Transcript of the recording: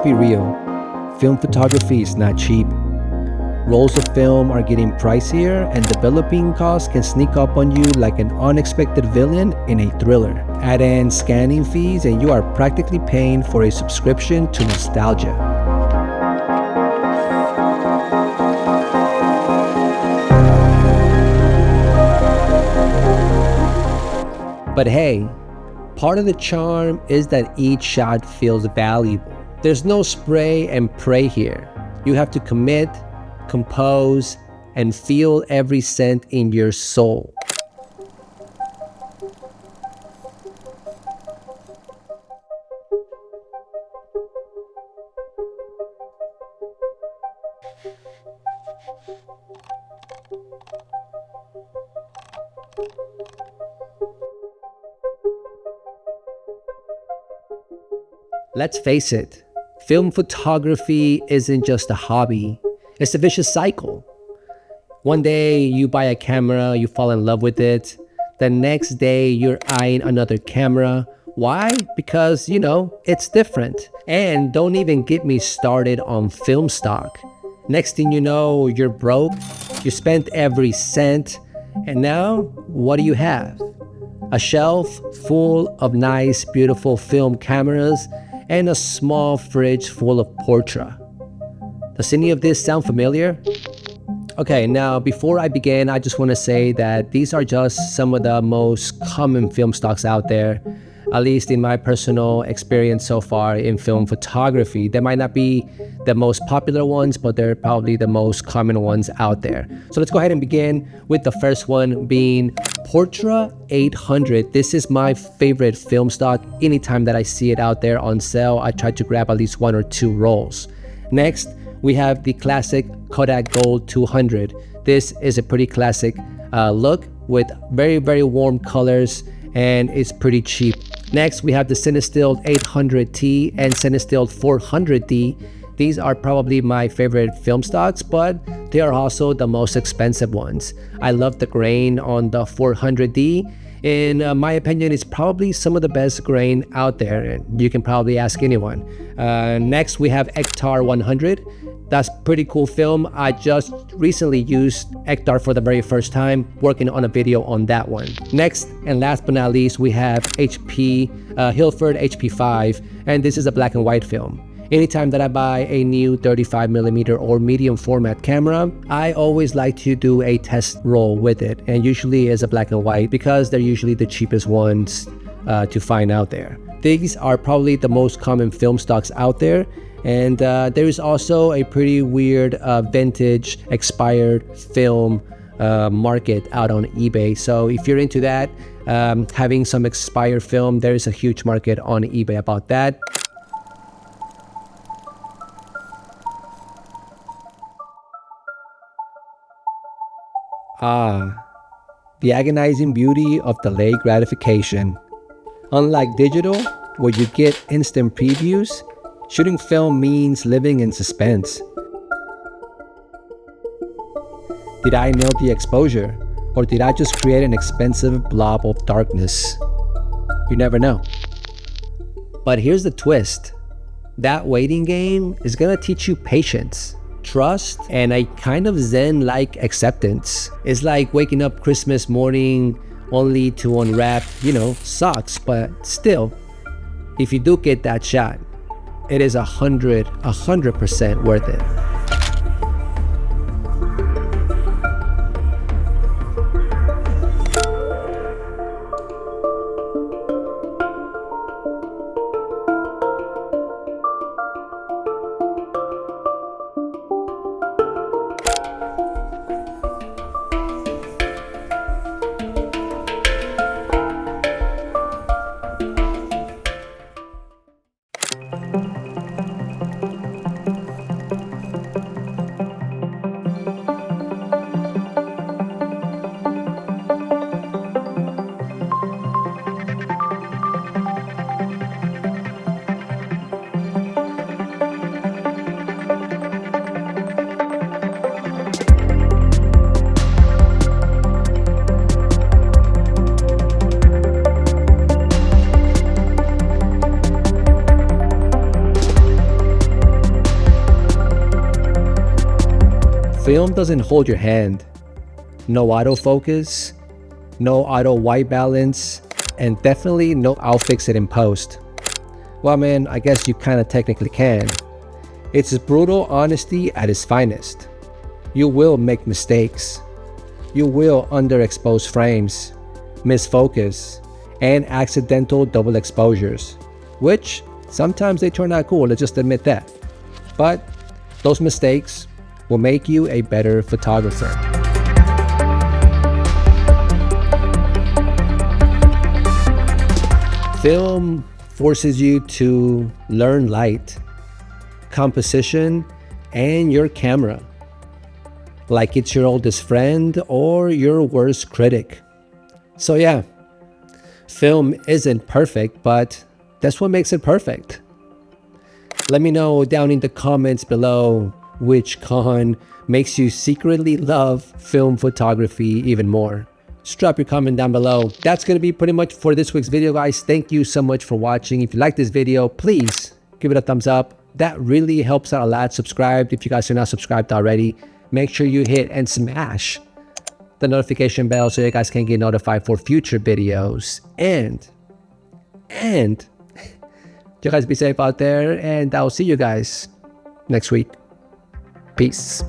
be real, film photography is not cheap. Rolls of film are getting pricier, and developing costs can sneak up on you like an unexpected villain in a thriller. Add in scanning fees and you are practically paying for a subscription to nostalgia. But hey, part of the charm is that each shot feels valuable. There's no spray and pray here. You have to commit, compose, and feel every cent in your soul. Let's face it, film photography isn't just a hobby. It's a vicious cycle. One day you buy a camera, you fall in love with it. The next day you're eyeing another camera. Why? Because, it's different. And don't even get me started on film stock. Next thing you know, you're broke, you spent every cent, and now what do you have? A shelf full of nice, beautiful film cameras and a small fridge full of Portra. Does any of this sound familiar? Okay, now before I begin, I just want to say that these are just some of the most common film stocks out there, at least in my personal experience so far in film photography. They might not be the most popular ones, but they're probably the most common ones out there. So let's go ahead and begin with the first one being Portra 800. This is my favorite film stock. Anytime that I see it out there on sale, I try to grab at least 1 or 2 rolls. Next, we have the classic Kodak Gold 200. This is a pretty classic look with very, very warm colors, and it's pretty cheap. Next, we have the Cinestill 800T and Cinestill 400D. These are probably my favorite film stocks, but they are also the most expensive ones. I love the grain on the 400D. In my opinion, it's probably some of the best grain out there, and you can probably ask anyone. Next, we have Ektar 100. That's pretty cool film. I just recently used Ektar for the very first time, working on a video on that one. Next, and last but not least, we have Hilford HP5, and this is a black and white film. Anytime that I buy a new 35mm or medium format camera, I always like to do a test roll with it, and usually is a black and white because they're usually the cheapest ones to find out there. These are probably the most common film stocks out there, and there is also a pretty weird vintage expired film market out on eBay. So if you're into that, having some expired film, there is a huge market on eBay about that. The agonizing beauty of delayed gratification. Unlike digital, where you get instant previews, shooting film means living in suspense. Did I nail the exposure, or did I just create an expensive blob of darkness? You never know. But here's the twist. That waiting game is gonna teach you patience, trust, and a kind of zen-like acceptance. It's like waking up Christmas morning only to unwrap, socks, but still, if you do get that shot, it is 100% worth it. Film doesn't hold your hand. No autofocus, no auto white balance, and definitely no outfix it in post. Well, man, I guess you kind of technically can. It's brutal honesty at its finest. You will make mistakes. You will underexpose frames, miss focus, and accidental double exposures, which sometimes they turn out cool, let's just admit that. But those mistakes will make you a better photographer. Film forces you to learn light, composition, and your camera, like it's your oldest friend or your worst critic. So yeah, film isn't perfect, but that's what makes it perfect. Let me know down in the comments below which con makes you secretly love film photography even more. Just drop your comment down below. That's going to be pretty much for this week's video, guys. Thank you so much for watching. If you like this video, please give it a thumbs up. That really helps out a lot. Subscribe if you guys are not subscribed already. Make sure you hit and smash the notification bell so you guys can get notified for future videos. And you guys be safe out there, and I'll see you guys next week. Peace.